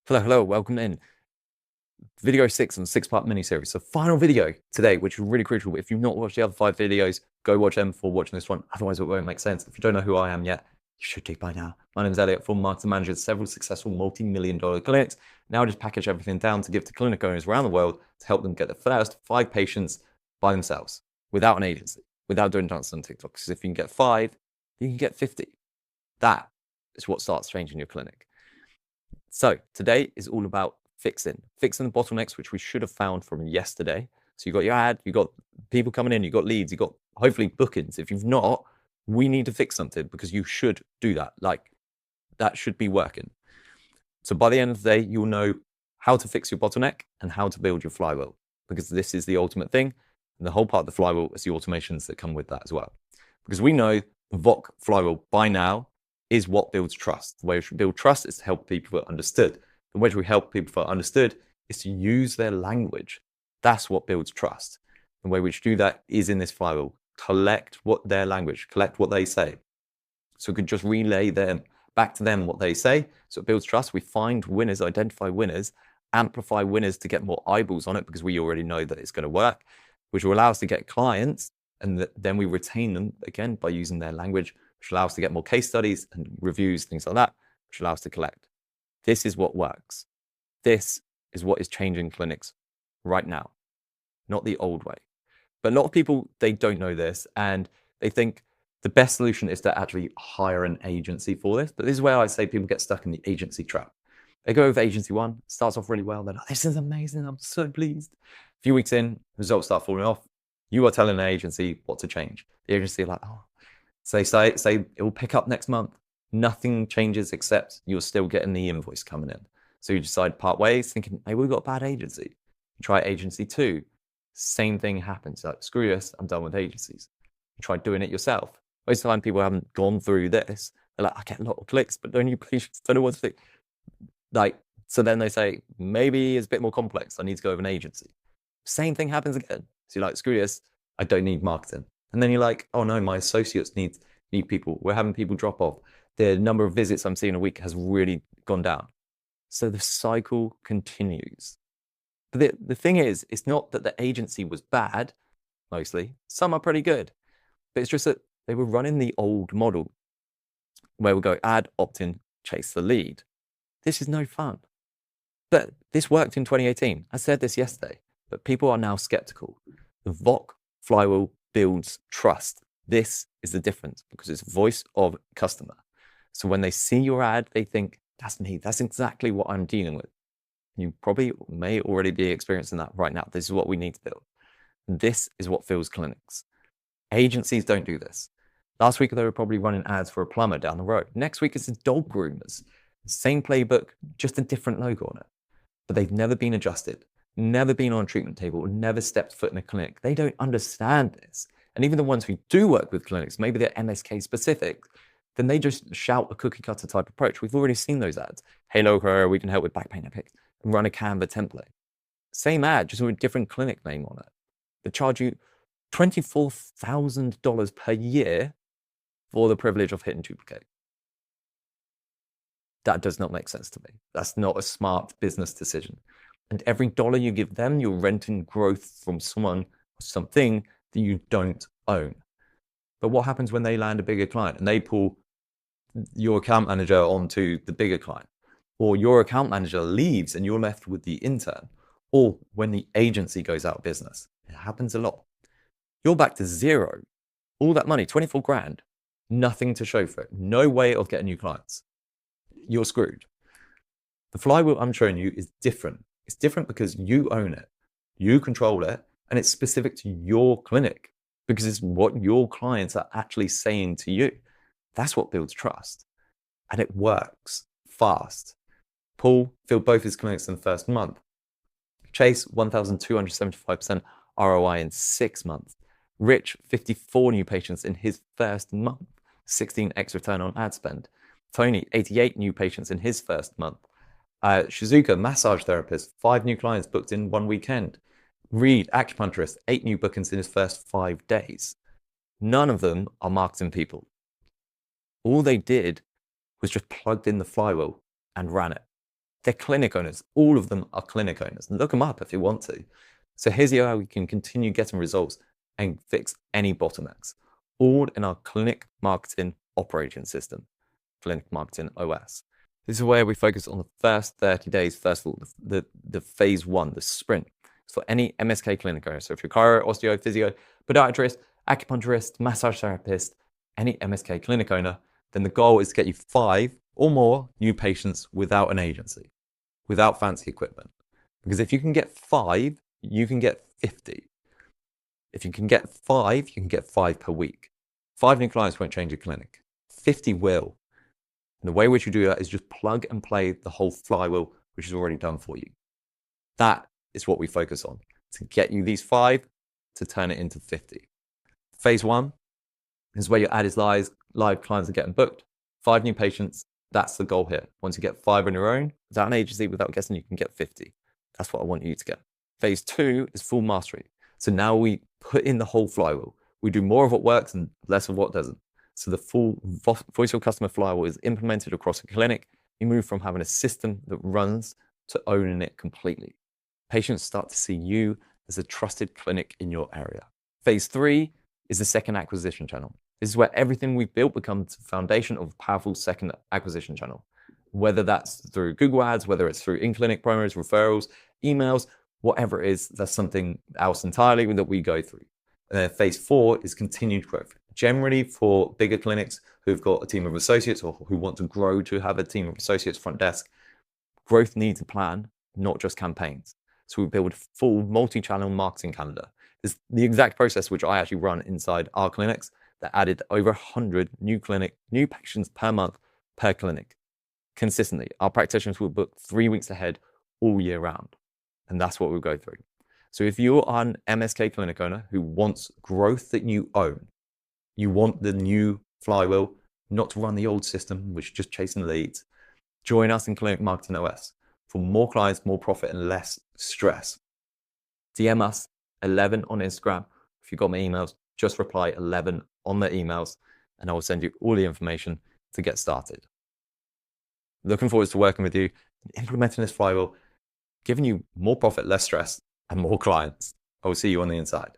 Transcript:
Hello, welcome in. Video 6 on the 6-part mini-series. So final video today, which is really crucial. But if you've not watched the other 5 videos, go watch them before watching this one. Otherwise, it won't make sense. If you don't know who I am yet, you should do by now. My name is Elliot, former marketing manager at several successful multi-million-dollar clinics. Now I just package everything down to give to clinic owners around the world to help them get the first 5 patients by themselves, without an agency, without doing dances on TikTok. Because if you can get 5, you can get 50. That is what starts changing your clinic. So today is all about fixing the bottlenecks, which we should have found from yesterday. So you got your ad, you got people coming in, you got leads, you got hopefully bookings. If you've not, we need to fix something because you should do that. Like that should be working. So by the end of the day, you'll know how to fix your bottleneck and how to build your flywheel, because this is the ultimate thing. And the whole part of the flywheel is the automations that come with that as well. Because we know the VOC flywheel by now is what builds trust. The way we should build trust is to help people feel understood. The way we help people feel understood is to use their language. That's what builds trust. The way we should do that is in this flywheel. Collect what their language, collect what they say. So we could just relay them back to them what they say. So it builds trust. We find winners, identify winners, amplify winners to get more eyeballs on it because we already know that it's going to work, which will allow us to get clients, and then we retain them again by using their language, which allows us to get more case studies and reviews, things like that, which allows us to collect. This is what works. This is what is changing clinics right now, not the old way. But a lot of people, they don't know this, and they think the best solution is to actually hire an agency for this. But this is where I say people get stuck in the agency trap. They go with agency 1, starts off really well. They're like, this is amazing. I'm so pleased. A few weeks in, results start falling off. You are telling an agency what to change. The agency are like, oh, so they say it will pick up next month. Nothing changes except you're still getting the invoice coming in. So you decide part ways, thinking, maybe we've got a bad agency. You try agency 2. Same thing happens. Like, screw this, I'm done with agencies. You try doing it yourself. Most of the time, people haven't gone through this. They're like, I get a lot of clicks, but don't you please don't know what to think. Like, so then they say, maybe it's a bit more complex. I need to go with an agency. Same thing happens again. So you're like, screw this, I don't need marketing. And then you're like, oh no, my associates need people. We're having people drop off. The number of visits I'm seeing a week has really gone down. So the cycle continues. But the thing is, it's not that the agency was bad, mostly. Some are pretty good. But it's just that they were running the old model where we go ad, opt-in, chase the lead. This is no fun. But this worked in 2018. I said this yesterday, but people are now skeptical. The VOC flywheel builds trust. This is the difference because it's voice of customer. So when they see your ad, they think, that's me. That's exactly what I'm dealing with. You probably may already be experiencing that right now. This is what we need to build. This is what fills clinics. Agencies don't do this. Last week, they were probably running ads for a plumber down the road. Next week, it's dog groomers. Same playbook, just a different logo on it. But they've never been adjusted, never been on a treatment table, never stepped foot in a clinic. They don't understand this. And even the ones who do work with clinics, maybe they're MSK specific, then they just shout a cookie cutter type approach. We've already seen those ads. Hey, local, we can help with back pain epics. And run a Canva template. Same ad, just with a different clinic name on it. They charge you $24,000 per year for the privilege of hit and duplicate. That does not make sense to me. That's not a smart business decision. And every dollar you give them, you're renting growth from someone or something that you don't own. But what happens when they land a bigger client and they pull your account manager onto the bigger client? Or your account manager leaves and you're left with the intern? Or when the agency goes out of business? It happens a lot. You're back to zero. All that money, 24 grand, nothing to show for it. No way of getting new clients. You're screwed. The flywheel I'm showing you is different. It's different because you own it. You control it, and it's specific to your clinic because it's what your clients are actually saying to you. That's what builds trust. And it works fast. Paul filled both his clinics in the first month. Chase, 1,275% ROI in 6 months. Rich, 54 new patients in his first month, 16x return on ad spend. Tony, 88 new patients in his first month. Shizuka, massage therapist, 5 new clients booked in 1 weekend. Reed, acupuncturist, 8 new bookings in his first 5 days. None of them are marketing people. All they did was just plugged in the flywheel and ran it. They're clinic owners. All of them are clinic owners. Look them up if you want to. So here's how we can continue getting results and fix any bottlenecks, all in our clinic marketing operating system, Clinic Marketing OS. This is where we focus on the first 30 days, first of all, the phase one, the sprint. So for any MSK clinic owner, so if you're Chiro, Osteo, Physio, podiatrist, acupuncturist, massage therapist, any MSK clinic owner, then the goal is to get you 5 or more new patients without an agency, without fancy equipment. Because if you can get 5, you can get 50. If you can get 5, you can get 5 per week. 5 new clients won't change your clinic. 50 will. And the way in which you do that is just plug and play the whole flywheel, which is already done for you. That is what we focus on, to get you these 5 to turn it into 50. Phase 1 is where your ad is live clients are getting booked. 5 new patients, that's the goal here. Once you get 5 on your own, without an agency, without guessing, you can get 50. That's what I want you to get. Phase 2 is full mastery. So now we put in the whole flywheel. We do more of what works and less of what doesn't. So the full voice of customer flywheel is implemented across a clinic. You move from having a system that runs to owning it completely. Patients start to see you as a trusted clinic in your area. Phase 3 is the second acquisition channel. This is where everything we've built becomes the foundation of a powerful second acquisition channel. Whether that's through Google Ads, whether it's through in-clinic promos, referrals, emails, whatever it is, that's something else entirely that we go through. Phase 4 is continued growth. Generally for bigger clinics who've got a team of associates or who want to grow to have a team of associates front desk, growth needs a plan, not just campaigns. So we build a full multi-channel marketing calendar. It's the exact process which I actually run inside our clinics that added over 100 new patients per month per clinic. Consistently, our practitioners will book 3 weeks ahead all year round. And that's what we'll go through. So if you're an MSK clinic owner who wants growth that you own, you want the new flywheel, not to run the old system, which is just chasing leads, join us in Clinic Marketing OS for more clients, more profit, and less stress. DM us 11 on Instagram. If you've got my emails, just reply 11 on the emails, and I will send you all the information to get started. Looking forward to working with you, implementing this flywheel, giving you more profit, less stress, and more clients. I will see you on the inside.